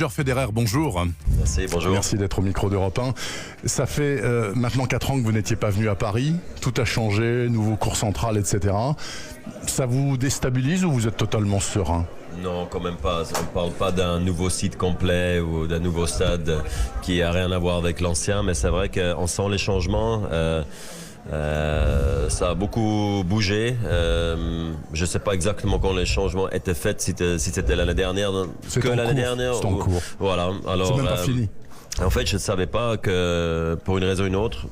Roger Federer, bonjour. Merci, bonjour. Merci d'être au micro d'Europe 1. Ça fait maintenant 4 ans que vous n'étiez pas venu à Paris. Tout a changé, nouveau cours central, etc. Ça vous déstabilise ou vous êtes totalement serein ? Non, quand même pas. On ne parle pas d'un nouveau site complet ou d'un nouveau stade qui n'a rien à voir avec l'ancien, mais c'est vrai qu'on sent les changements. Ça a beaucoup bougé. Je ne sais pas exactement quand les changements étaient faits, si c'était l'année dernière. C'est en cours. Voilà. Alors, c'est même pas fini. En fait, je ne savais pas que, pour une raison ou une autre,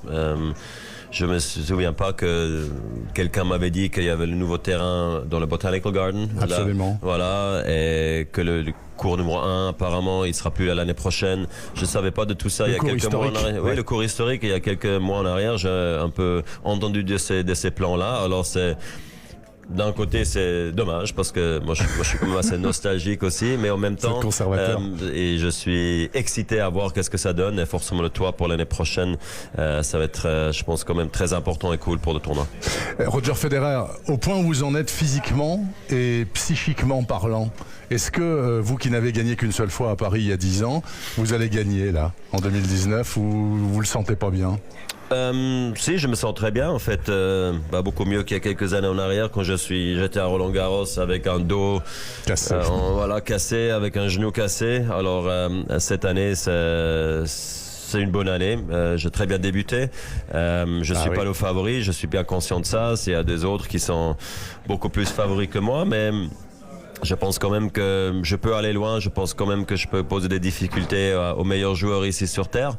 je me souviens pas que quelqu'un m'avait dit qu'il y avait le nouveau terrain dans le Botanical Garden. Absolument. Là, voilà, et que le cours numéro 1, apparemment, il sera plus là l'année prochaine. Je savais pas de tout ça il y a quelques mois en arrière. Ouais. Oui, le cours historique, il y a quelques mois en arrière, j'ai un peu entendu de ces plans-là. Alors d'un côté, c'est dommage parce que moi je suis quand même assez nostalgique aussi, mais en même temps, et je suis excité à voir qu'est-ce que ça donne. Et forcément, le toit pour l'année prochaine, ça va être, je pense, quand même très important et cool pour le tournoi. Roger Federer, au point où vous en êtes physiquement et psychiquement parlant, est-ce que vous qui n'avez gagné qu'une seule fois à Paris il y a 10 ans, vous allez gagner là, en 2019, ou vous le sentez pas bien ? Si, je me sens très bien en fait, beaucoup mieux qu'il y a quelques années en arrière quand j'étais à Roland-Garros avec un dos cassé, avec un genou cassé. Alors cette année c'est une bonne année. J'ai très bien débuté. Je suis pas le favori, je suis bien conscient de ça. Il y a des autres qui sont beaucoup plus favoris que moi, mais je pense quand même que je peux aller loin. Je pense quand même que je peux poser des difficultés aux meilleurs joueurs ici sur Terre.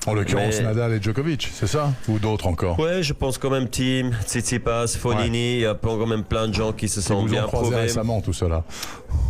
En l'occurrence, Nadal et Djokovic, c'est ça ? Ou d'autres encore ? Oui, je pense quand même Thiem, Tsitsipas, Fognini. Il y a quand même plein de gens qui se sont bien prouvés. Récemment, tout cela.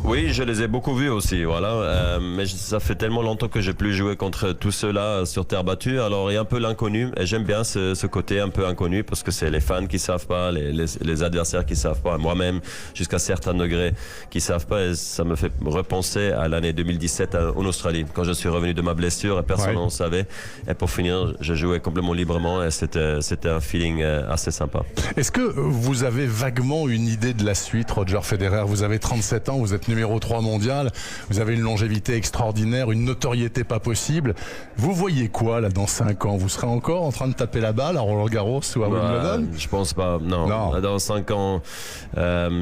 Oui, je les ai beaucoup vus aussi, voilà. Mais ça fait tellement longtemps que j'ai plus joué contre tous ceux-là sur terre battue. Alors il y a un peu l'inconnu, et j'aime bien ce côté un peu inconnu parce que c'est les fans qui savent pas, les adversaires qui savent pas, moi-même jusqu'à certains degrés qui savent pas. Et ça me fait repenser à l'année 2017 en Australie, quand je suis revenu de ma blessure et personne n'en savait. Et pour finir, je jouais complètement librement et c'était un feeling assez sympa. Est-ce que vous avez vaguement une idée de la suite, Roger Federer ? Vous avez 37 ans, vous êtes numéro 3 mondial, vous avez une longévité extraordinaire, une notoriété pas possible. Vous voyez quoi là dans 5 ans ? Vous serez encore en train de taper la balle à Roland-Garros ou à Wimbledon ? Je pense pas, non. Dans 5 ans,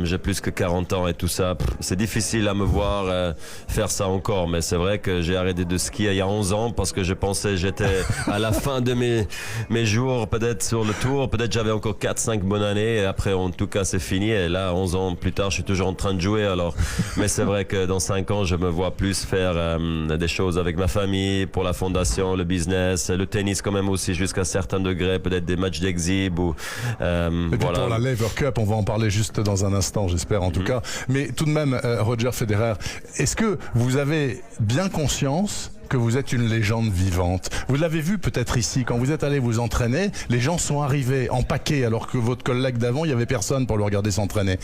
j'ai plus que 40 ans et tout ça. C'est difficile à me voir faire ça encore, mais c'est vrai que j'ai arrêté de skier il y a 11 ans parce que je pensais j'étais à la fin de mes jours, peut-être sur le tour, peut-être j'avais encore 4-5 bonnes années et après en tout cas c'est fini et là 11 ans plus tard je suis toujours en train de jouer. Alors, mais c'est vrai que dans 5 ans je me vois plus faire des choses avec ma famille, pour la fondation, le business, le tennis quand même aussi jusqu'à certains degrés, peut-être des matchs d'exhib ou et puis pour la Laver Cup, on va en parler juste dans un instant, j'espère en tout cas. Mais tout de même, Roger Federer, est-ce que vous avez bien conscience que vous êtes une légende vivante? Vous l'avez vu peut-être ici, quand vous êtes allé vous entraîner, les gens sont arrivés en paquet alors que votre collègue d'avant, il n'y avait personne pour le regarder s'entraîner.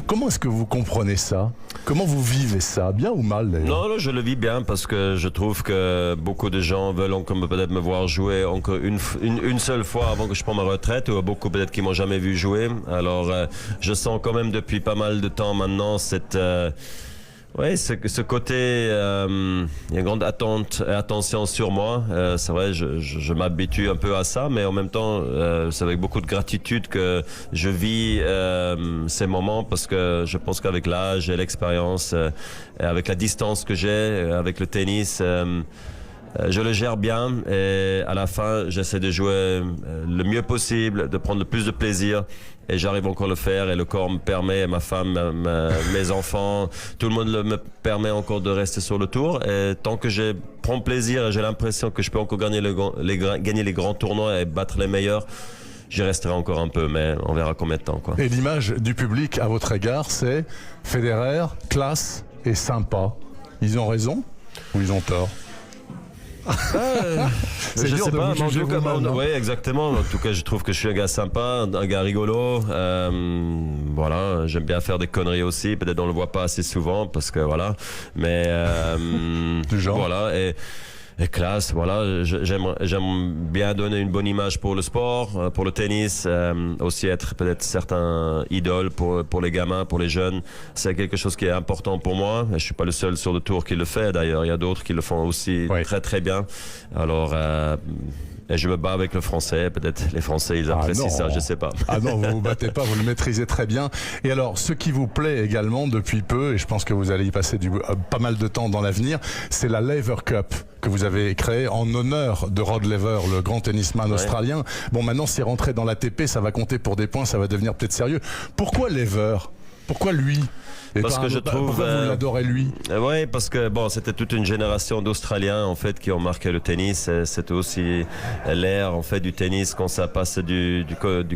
Comment est-ce que vous comprenez ça? Comment vous vivez ça? Bien ou mal d'ailleurs? Non, je le vis bien parce que je trouve que beaucoup de gens veulent encore peut-être me voir jouer encore une seule fois avant que je prenne ma retraite, ou beaucoup peut-être qui m'ont jamais vu jouer. Alors je sens quand même depuis pas mal de temps maintenant cette... Oui, ce côté, il y a une grande attention sur moi. C'est vrai, je m'habitue un peu à ça, mais en même temps, c'est avec beaucoup de gratitude que je vis ces moments, parce que je pense qu'avec l'âge et l'expérience, et avec la distance que j'ai avec le tennis, je le gère bien et à la fin, j'essaie de jouer le mieux possible, de prendre le plus de plaisir. Et j'arrive encore à le faire et le corps me permet, ma femme, mes enfants, tout le monde me permet encore de rester sur le tour. Et tant que je prends plaisir et j'ai l'impression que je peux encore gagner les grands tournois et battre les meilleurs, j'y resterai encore un peu, mais on verra combien de temps, quoi. Et l'image du public à votre égard, c'est Federer, classe et sympa. Ils ont raison ou ils ont tort? C'est dur de vous juger vous-même. Oui, exactement. En tout cas, je trouve que je suis un gars sympa, un gars rigolo. Voilà, j'aime bien faire des conneries aussi. Peut-être on le voit pas assez souvent parce que voilà. Mais du genre. Voilà. Et Et classe, voilà. J'aime bien donner une bonne image pour le sport, pour le tennis, aussi être peut-être certains idoles pour les gamins, pour les jeunes. C'est quelque chose qui est important pour moi. Je suis pas le seul sur le tour qui le fait. D'ailleurs, il y a d'autres qui le font aussi très très bien. Alors. Et je me bats avec le français, peut-être les Français ils apprécient ça, je sais pas. Ah non, vous vous battez pas, vous le maîtrisez très bien. Et alors, ce qui vous plaît également depuis peu, et je pense que vous allez y passer pas mal de temps dans l'avenir, c'est la Laver Cup que vous avez créée en honneur de Rod Laver, le grand tennisman australien. Bon, maintenant c'est rentré dans l'ATP, ça va compter pour des points, ça va devenir peut-être sérieux. Pourquoi Laver? Pourquoi lui? Parce que je trouve. Pourquoi vous l'adorez lui? Oui, parce que bon, c'était toute une génération d'Australiens en fait qui ont marqué le tennis. C'était aussi l'ère en fait du tennis quand ça passe du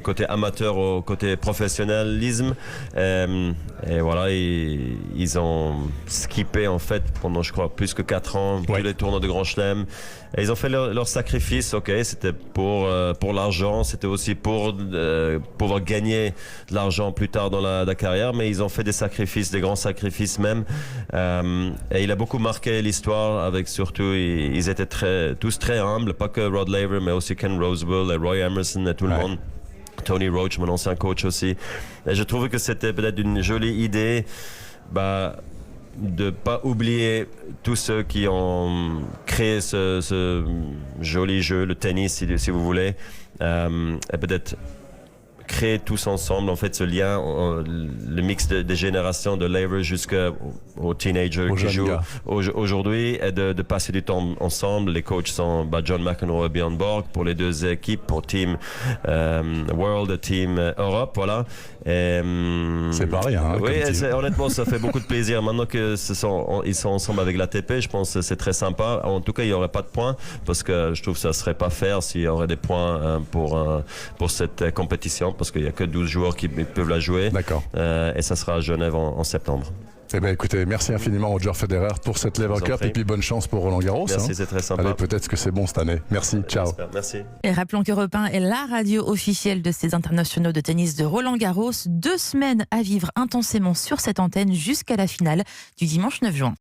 côté amateur au côté professionnalisme. Et voilà, ils ont skippé en fait pendant je crois plus que 4 ans tous les tournois de Grand Chelem. Et ils ont fait leur sacrifice. Ok, c'était pour l'argent, c'était aussi pour pouvoir gagner de l'argent plus tard dans la carrière, mais ils ont fait des sacrifices, des grands sacrifices même. Et il a beaucoup marqué l'histoire avec surtout, ils étaient tous très humbles, pas que Rod Laver, mais aussi Ken Rosewall et Roy Emerson et tout le monde. Tony Roach, mon ancien coach aussi. Et je trouvais que c'était peut-être une jolie idée, de pas oublier tous ceux qui ont créé ce joli jeu, le tennis, si vous voulez, et peut-être créer tous ensemble en fait ce lien, le mix des générations de Laver jusqu'aux teenagers qui jouent aujourd'hui, et de passer du temps ensemble. Les coachs sont John McEnroe et Björn Borg pour les deux équipes, pour Team World et Team Europe, voilà. C'est pas rien. Hein, oui, honnêtement, ça fait beaucoup de plaisir. Maintenant que ils sont ensemble avec l'ATP, je pense que c'est très sympa. En tout cas, il n'y aurait pas de points parce que je trouve que ça serait pas fair s'il y aurait des points pour cette compétition, parce qu'il n'y a que 12 joueurs qui peuvent la jouer. D'accord. Et ça sera à Genève en septembre. Eh bien, écoutez, merci infiniment Roger Federer pour cette Laver Cup et puis bonne chance pour Roland Garros. Merci, c'est très sympa. Allez, peut-être que c'est bon cette année. Merci, ciao. Merci. Et rappelons qu'Europe 1 est la radio officielle de ces internationaux de tennis de Roland Garros. 2 semaines à vivre intensément sur cette antenne jusqu'à la finale du dimanche 9 juin.